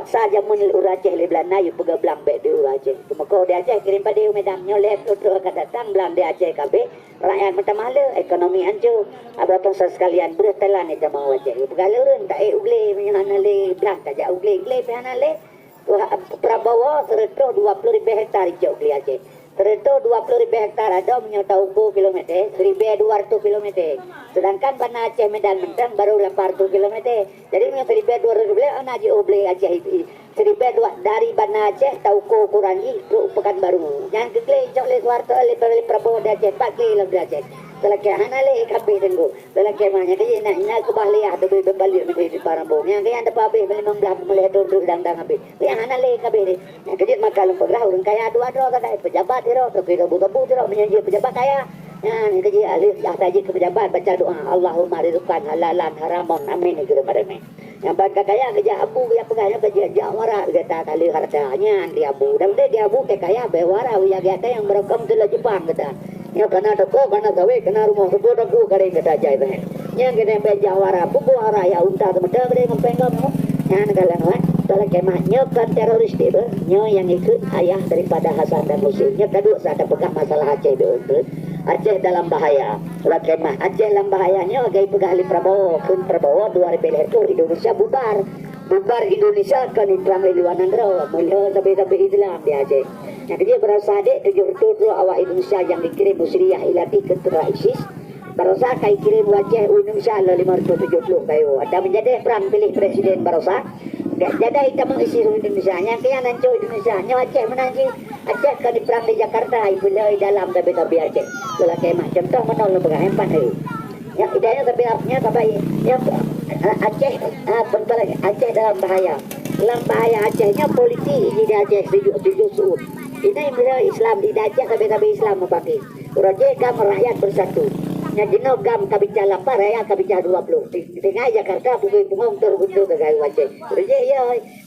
paksa jamun Aceh le Belanda yu pega belang be di Aceh. Maka di Aceh kirim pada Medan nyolek terus akan datang belang di Aceh kabeh. Rakyat macam mana ekonomi hancur. Abang sekalian bertelan itu mau Aceh. Pegalurun tak ugle menyana le belang tak jak ugle pehana le. Prabowo sereto 20.000 hektar hijau di Aceh. Sereto 20.000 hektar ada menyota uku kilometer, 1.200 kilometer. Sedangkan Bana Aceh Medan Mentang baru 800 kilometer. Jadi punya 1.200 kilometer, anak je oble Aceh itu. 1.200 dari Bana Aceh, Tauko Kurangi, Pekan Baru. Yang keklai, jauh le suarto, le Prabowo di Aceh, 4 kilo di Aceh. Selagi hanale kabeh tenggo. Selagi mahnya kaya nak kebahliah tu balik menjadi parambong. Yang kaya ada pabe memang belah melihat duduk dang kabeh. Yang hanale kabeh ni. Yang kejut makan perah orang kaya dua kadai pejabat iro tu kira buta-buta iro menyanyi pejabat kaya. Yang kejut alih saja ke pejabat baca doa Allahumma rizqan halalan haramun amin gitu mereka. Yang baca kaya kerja abu yang pegahnya kerja jawara kata kali hartanya dia abu. Dan dia abu kaya bewara ya kata yang merekam tu Jepang kata. Yang kena toko, kena gawe, kena rumah toko toko kare kata jai bahan. Yang kena bejawara, buku arah ya unta temen-temen kare ngempeng kamu. Yang kalian wan, kalau kemahnya kan teroris dia, nyo yang ikut ayah daripada Hasan dan Husin. Yang kedua saya pegang masalah Aceh itu. Aceh dalam bahaya. Kalau kemah Aceh dalam bahayanya, gay pegang Ali Prabowo, kun Prabowo 2000 hektar Indonesia bubar. Bubar Indonesia kan Islam di luar negara, melihat tapi Islam di Aceh. Yang dia berasa adik 70 awak Indonesia yang dikirim Syriah ilati ke ISIS. Barosa kai kirim wajah Indonesia lo 570 kayu. Ada menjadi perang pilih presiden Barosa. Jadi kita mengisi Indonesia. Yang kaya nanti Indonesia. Yang Aceh menanti Aceh kan di perang di Jakarta. Ibu dalam tapi Aceh. Itulah kemah. Contoh menolong berhempan hari. Yang idenya tapi artinya sampai yang Aceh Aceh dalam bahaya. Dalam bahaya Acehnya politik di Aceh tujuh suud. Ini bila Islam di Aceh tapi Islam membagi. Raja rakyat bersatu. Yang jenuh gam kabica lapar rakyat kabica 20. Di tengah Jakarta pukul punggung terguntur ke gaya Aceh. Raja ya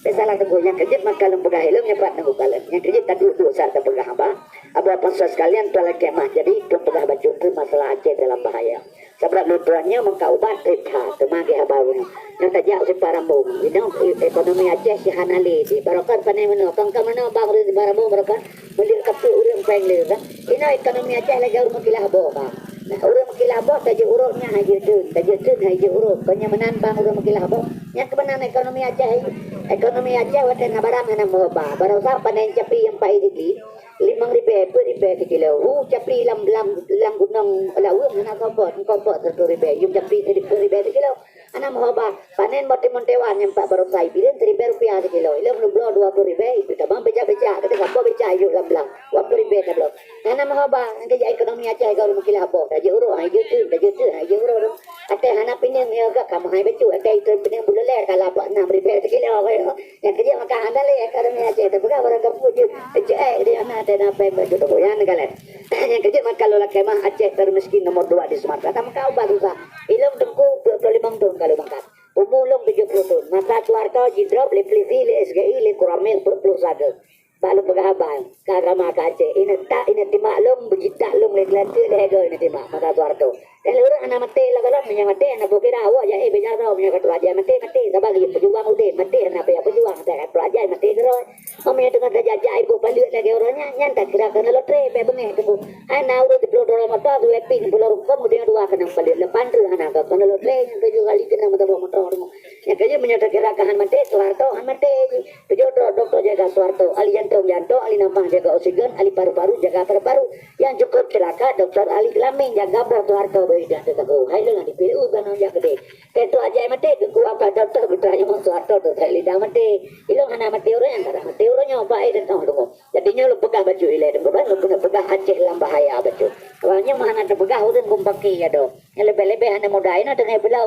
pesalah tenggu yang kejut maka lembaga helm nyepat tenggu kalian. Yang kejut tadi dua saat terpegah apa? Apa sekalian telah kemah. Jadi terpegah baju itu masalah Aceh dalam bahaya. Sebab lutuannya mengkaubat ribha temagi habaru. Yang tajak si parambung. Ini ekonomi Aceh si hanali. Di barokan panai mana. Pangka mana baru di parambung barokan. Beli kapu urang penglir. Ini ekonomi Aceh lagi urang makilah boba. Nah urang makilah boba tajak urangnya haji dun. Tajak dun haji urang. Kenyamanan bang urang makilah boba. Yang kebenaran ekonomi Aceh. Ekonomi Aceh wadah nabarang mana boba. Barokan panai capi yang pai dikit. 5.000 per kilo. Capi lam gunung laut mana kompot 1.000 yung capi 1.000 kilo. Ana mohaba panen monte-montewan yang pak baru sai pilih 1.000 rupiah kilo. Ilam belum 20.000 itu tabang beca kita kapo beca yuk lam 20.000 tablo. Ana mohaba kerja ekonomi Aceh kalau mungkin habo dah euro ai gitu euro. Ate hana pinang ya ka kamu hai becu ate itu pinang bulale kalau 6.000 kilo. Yang kerja maka anda le ekonomi Aceh tu bukan orang kampung je. Dia ana ada apa begitu tu ya negara. Yang kerja maka kalau kemah Aceh termiskin nomor 2 di Sumatera. Tam kau baru sah. Ilmu tengku 25 tahun kalau makan. Umulong 70 tahun. Masa Suarto jidrop le plisi le SGI le kuramel plus ada. Balu pegabal kagama Aceh. Ini timak long berjitak long le kelantir le hego ini timak masa Suarto. Dan orang anak mati lah kalau punya mati anak bukit awak ya bejar tahu punya ketua aja mati sabagi pejuang mati anak apa pejuang saya ketua aja mati terus. Kami dengan jajah ibu balik lagi orangnya nyantai kira-kira lotre bebengeh tu. Anak udah $10 motor tu lepin pulau kemudian dua kena balik lepan tu anak kena lotre yang tujuh kali kena motor. Yang kerja menyatakan kira-kira mati Suarto mati. Tujuh dokter jaga Suarto ali jantung ali nafas jaga oksigen ali paru-paru jaga paru-paru. Yang cukup celaka dokter ali kelamin jaga Suarto dah tetap hai dengan di PU tanah jaga deh. Ketua aja mati ku apa dokter bertanya mau Suarto tu tak lidah mati. Ilong hana mati orang yang kadang mati orangnya apa dan tahu tu. Jadinya lu pegang baju ile dan lu pegang Aceh dalam bahaya baju. Awalnya mana terpegang urang kumpaki ya do. Yang lebih-lebih hana modain dengan belah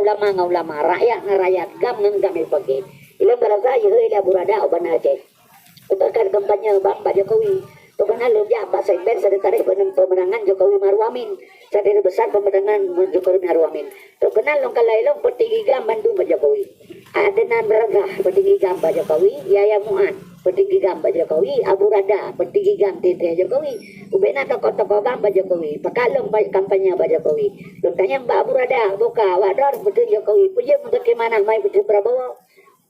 ulama rakyat gam ngam pagi. Ilong berasa ya ila burada oban Aceh. Untuk kampanye Pak Jokowi. Pernah lu ya Pak Sekben saya tarik pemenangan Jokowi Maruf Amin. Saya besar pemenangan Jokowi Maruf Amin. Terkenal long kalailong petinggi gam Bandung Pak Jokowi. Adenan Beragah petinggi gam Pak Jokowi. Yaya Mu'ad petinggi gam Pak Jokowi. Abu Rada petinggi gam Tete Jokowi. Ubena tokoh-tokoh gam Pak Jokowi. Pakalong kampanye Pak Jokowi. Lu tanya Mbak Abu Rada buka wador petinggi Jokowi. Punya untuk kemana main petinggi Prabowo.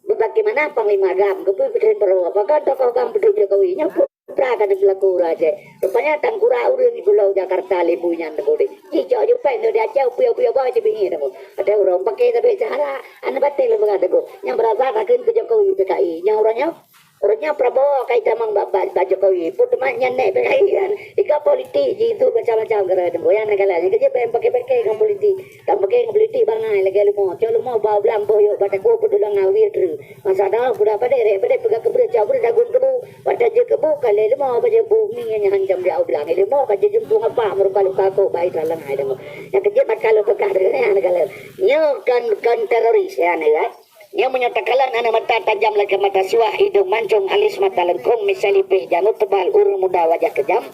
Bagaimana Panglima Gam, kepikiran perlu apakah tokoh Gam Pendukung Jokowi nyambut prakan berlaku aja. Rupanya tangkura urang di Pulau Jakarta libunya negeri. Cico juga itu dia jauh puyo bawa di pinggir aku. Ada orang pakai tapi cara anda batil mengatakan yang berasa akan ke Jokowi PKI. Yang orangnya Prabowo kayak tamang Pak Jokowi. Putumannya nek PKI kan. Ika politik itu macam-macam kerana goyang negara. Jika dia pakai dengan politik, tak pakai politik bangai lagi lu mau bawa belang boyo pada gua putulang ngawir tu. Masa dah budak pada pegang keberat jauh dagun kebu. Pada je kebu kali lu mau baca bumi yang hancam dia belang. Lu mau kaji jempung apa merupa luka ko baik dalam hai demo. Yang kerja kalau pekah dengan negara. Nyo kan teroris ya negara. Yang menyatakan anak mata tajam lagi mata suah hidung mancung alis mata lengkung misalipe janut tebal urung muda wajah kejam.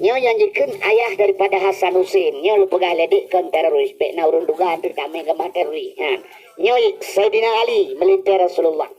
Nyo yang jikin ayah daripada Hasan Hussein. Nyo lu pegah ledik kan teroris. Pek na urung dugaan terkami ke teroris. Nyo Sayyidina Ali melintir Rasulullah.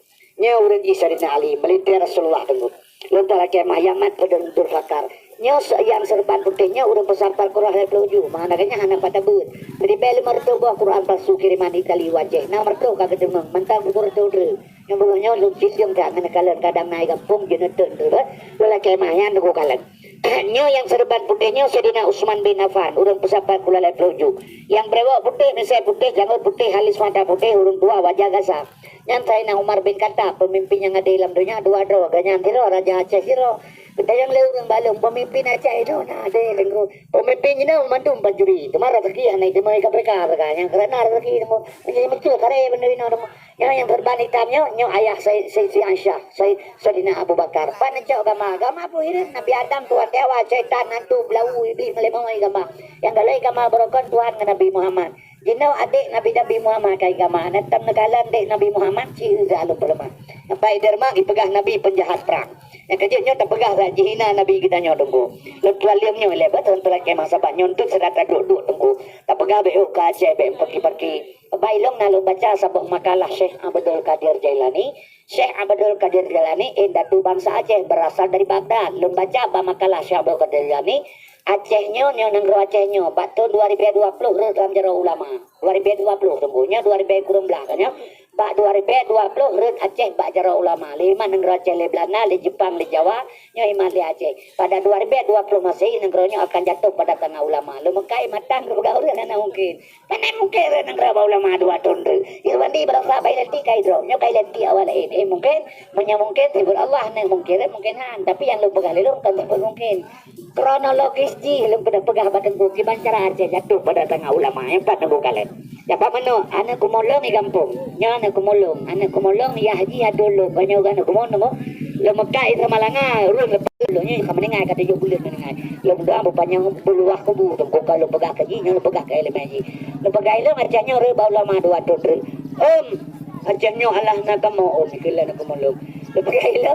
Nyo urung Sayyidina Ali melintir Rasulullah tunggu. Lu telah kemah yamat pedang durhakar. Nyo yang serban putihnya urung pesampal Quran peluju. Maknanya anak pada bud. Jadi beli mertu bawa Quran palsu kiriman Itali wajah. Nah mertu kagak demeng. Mentang bukur tudru. Yang bukannya lu cium tak kalian kadang naik kampung jenuh tu. Lu kemah yang nunggu kalian. Nyo yang serban putihnya Sayyidina Utsman bin Affan urung pesampal Quran peluju. Yang brewok putih misal putih janggut putih halis mata putih urung tua wajah gasah. Yang Sayyidina Umar bin Khattab pemimpin yang ada dalam dunia dua ganyan tiro Raja Aceh tiro. Kita yang lewat balong pemimpin Aceh itu nah ada lengkap pemimpin ini mantu bajuri kemarin rezeki anak itu mereka berkar kan yang kerana rezeki itu menjadi betul karena benar ini yang terbang hitamnya yang ayah saya Aisyah saya Sayyidina Abu Bakar pancok agama apa ini Nabi Adam Tuhan dewa syaitan hantu belau iblis melemah agama yang galai agama berokon Tuhan ke Nabi Muhammad jinau adik Nabi Muhammad kai agama natang negalan adik Nabi Muhammad ciri zalu perlemah sampai derma dipegah Nabi penjahat perang yang kejutnya terpegah raja hina Nabi kita nyodongku letuan liamnya lebat untuk lagi masa banyak untuk serata duduk tunggu tak pegah beuk kaje beuk pergi bailong nalu baca sabuk makalah Syekh Abdul Qadir Jailani Syekh Abdul Qadir Jailani datu bangsa Aceh berasal dari Baghdad lum baca apa makalah Syekh Abdul Qadir Jailani Acehnya negro Acehnya batu 2020 dalam jero ulama 2020 tunggunya 2000 kurang belakangnya Bak 2020 red Aceh bak jero ulama 5 negro Aceh le Belanda le Jepang le Jawa nya iman le Aceh pada 2020 masih negronya akan jatuh pada tanah ulama lu mekai matang bergaul kana mungkin negro ulama dua tahun irwandi berasa bailati kai dro nya kai lati awal ini mungkin mungkin tibul Allah nang mungkin han tapi yang lu pegang lu kan mungkin kronologis ji lu pegah badan buki bancara Aceh jatuh pada tanah ulama yang pat nunggu kalian siapa meno anak kumulong di kampung nya anak kumulong ya haji dulu banyak anak kumulong mo lo mekai sama langa urun lo nya sama dengar kata jo bulan dengar lo doa bapaknya bulu aku bu tunggu kalau pegah kaji nya lo pegah ke elemen lo pegah lo macamnya re baulama dua ton macamnya Allah nak mau kila nak kumulong lo pegah lo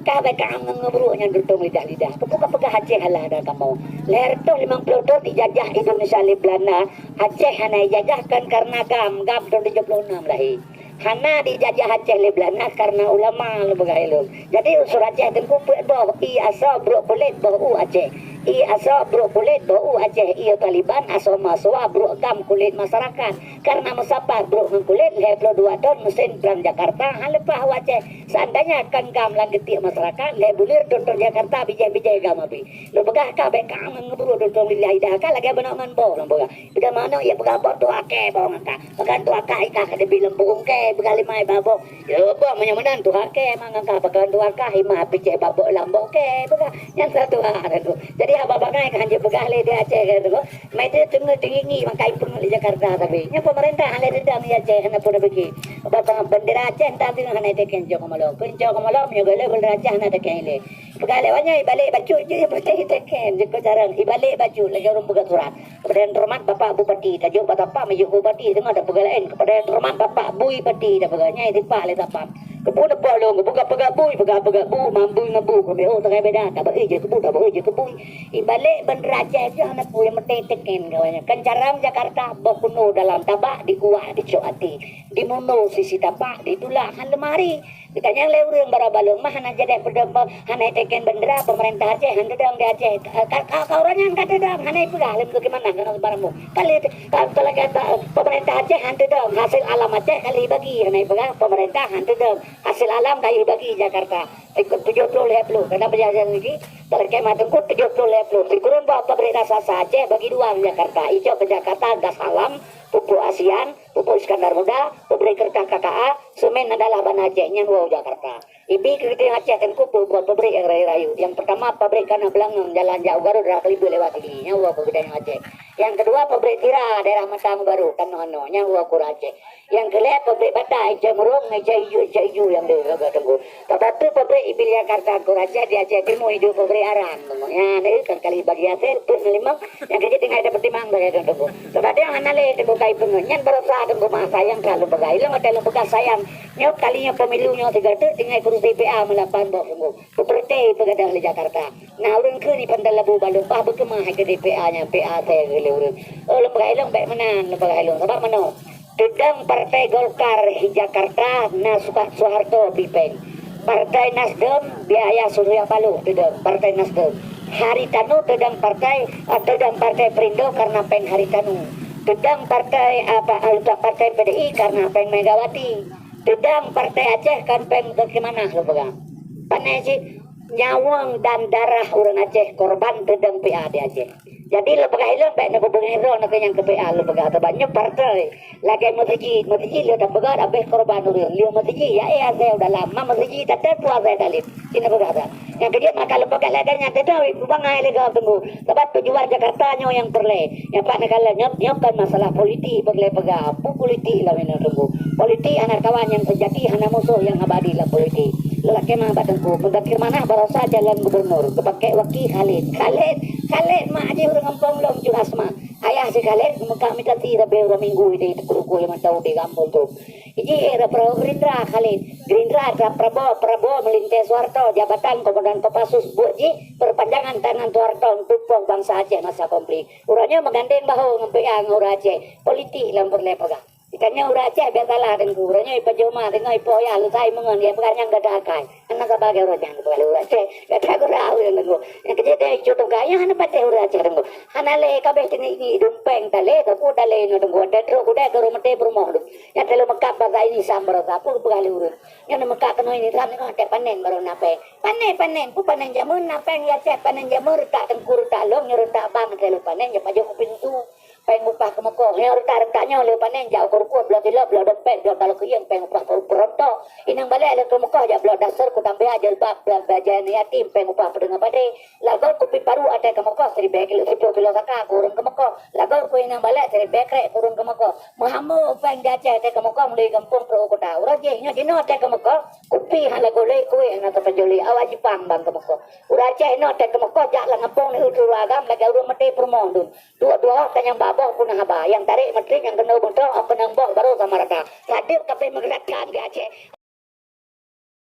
kabe kang ngebru nya dutong lidah kebuka pegah Aceh Allah dah kamu leher tu 50 tahun dijajah Indonesia oleh Belanda Aceh hanya dijajahkan karena gam 76 lahir hana dijajah Aceh oleh Belanda karena ulama lu begailo jadi unsur Aceh terkumpul bau i asa bro kulit bau Aceh i asa bro kulit bau Aceh i Taliban asa maswa bro gam kulit masyarakat karena mesapa bro kulit leher 2 tahun mesin perang Jakarta halepah Aceh seandainya kan gam langgeti masyarakat le bulir tonton Jakarta bijai gam api lu begah ka be ka ngeburu tonton lillahi dah ka lagi benangan bo lu begah beda mana ya begah bo tu ake bo ngaka began tu akai ka kada bilang bung ke begal limai babok yo bo menyamanan tu ake mangaka began tu akai ma bijai babok lambok ke begah yang satu ada tu jadi apa bagai kan je begal le dia Aceh ke tu mai tu tengah tinggi makai pun di Jakarta tapi nya pemerintah hale redam ya Aceh hana pun bagi bapak bendera Aceh tadi hana teken jo komalo nyogale bendera Aceh hana teken le begal wanya ibalik baju je putih teken je ko jarang ibalik baju lagi orang buka surat kepada yang terhormat Bapak Bupati tajuk Bapak Majuk Bupati dengar ada pegalaan kepada yang terhormat Bapak Bui Pati dah peganya itu pak le tapam kebu dah bolong kebu pegak bui pegak bu mambu ngabu kami oh tak beda tak bagi je kebu tak bagi je kebu ibalik bendera Aceh je anak bu yang mesti teken kawannya kencaram Jakarta berkuno dalam tabak di kuah di coati di mono sisi tapak di tulah lemari Ditanya leureung barabalung mah hana jadi pedempo hana teken bendera pemerintah Aceh hana dedang di Aceh. Ka orangnya hana dedang hana pegah lem gimana kana baramu. Kali kalau kata pemerintah Aceh hana dedang hasil alam Aceh kali bagi hana pegah pemerintah hana dedang hasil alam kali bagi Jakarta. Ikut 70 karena berjalan lagi terkait matengku 70 dikurun bawa pemerintah Aceh bagi dua Jakarta. Ijo ke Jakarta gas alam pupuk ASEAN, pupuk Iskandar Muda, pupuk kertas KKA, semen adalah ban Aceh, yang wow Jakarta. Ibi kereta Aceh kan kumpul buat pabrik yang rayu. Yang pertama pabrik karena belangong jalan jauh baru dah kali lewat ini, yang wow pabrik Aceh. Yang kedua pabrik tira daerah Matang baru Tanono, yang wow kur Aceh. Yang kelima pabrik bata, Jamurung, Jaju yang dia tunggu. Tapi pabrik ibi Jakarta kur Aceh di Aceh Timur hidup pabrik Aran, ya ini kan kali bagi Aceh tu lima, yang kerja tinggal dapat timang bagi tunggu. Tetapi yang anale tunggu kai pengenyan berusaha tunggu mah sayang kalau bagai ilang ada lembaga sayang nyok kalinya pemilunya tiga tu tinggal kurus DPA melapan bok tunggu seperti pegadang di Jakarta nah urang ke ni pandal labu balu pah berkemah ke DPA nya PA saya gele urang lembaga ilang baik menan lembaga ilang sebab mano dedang partai Golkar di Jakarta nah Soeharto Bipeng partai Nasdem biaya Surya Paloh dedang partai Nasdem Haritanu dedang partai Perindo karena peng Haritanu dedang partai partai PDI karena peng Megawati dedang partai Aceh kan peng bagaimana lo pegang panai sih nyawang dan darah orang Aceh korban dedang PA di Aceh jadi lo pegang itu baik nak pegang nak yang ke PA lo pegang banyak partai lagi masjid lo tak pegang abis korban orang dia masjid ya saya udah lama masjid tak puas saya kali ini pegang yang kedua maka lembaga ladanya tidak bangai lega tunggu sebab tujuan Jakarta nyo yang perle yang pak negara nyop kan masalah politik perle pega apa politik lah ini tunggu politik anak kawan yang sejati hana musuh yang abadi lah politik lelaki mah batengku pendakir mana barasa jalan gubernur kepakai waki Khalid mak aja orang kampung long juras mah ayah si Khalid muka minta tidak beberapa minggu itu kuruku yang tahu di kampung tu Iji era Gerindra Khalid Gerindra ada Prabowo melintas Soeharto jabatan Komandan Kopassus buji perpanjangan tangan Soeharto untuk bangsa Aceh masa konflik urangnya menggandeng bahu ngempeang ura Aceh politik lampur lepegang ikannya ura Aceh biasalah dengan urangnya ipa joma dengan ipa ya lu saya mengen dia pegang yang gak dakai anak sebagai orang yang kepala ura Aceh kata aku rahu yang nenggu yang kejadian contoh gaya hana pate ura Aceh nenggu hana le kabeh ini dumpeng tale tapi udah le nenggu ada udah ke rumah teh bermoh yang telu mekap bahasa ini sambar sapu pegali urang yang mekap kena ini ram ni kan panen baru nape panen panen jamun nape ya Aceh panen jamur tak tengkur tak long nyuruh tak bang telu panen ya pajak pintu pengupah kemeko yang retak-retaknya oleh panen jauh kurkuat belah tilap belah dompet belah kalau kiyang pengupah perontok inang balik ada kemeko ya belah dasar ku tambah aja lebak belah bajayan yatim pengupah pedengah pade lagu kopi paru ada kemeko seri bekil 10 kilo kakak kurang kemeko lagu ku inang balik seri bekrek kurang kemeko mahamu peng jaca ada kemeko mulai kampung pro kota urang je nya dino ada kemeko kopi hala golek kue na penjoli awak Jepang bang kemeko urang je no ada kemeko jak lang kampung ni uragam lagi urang mati permondun dua tanya abah punah abah yang tarik menteri yang kena bentuk apa nambah baru sama rata hadir tapi menggerakkan di Aceh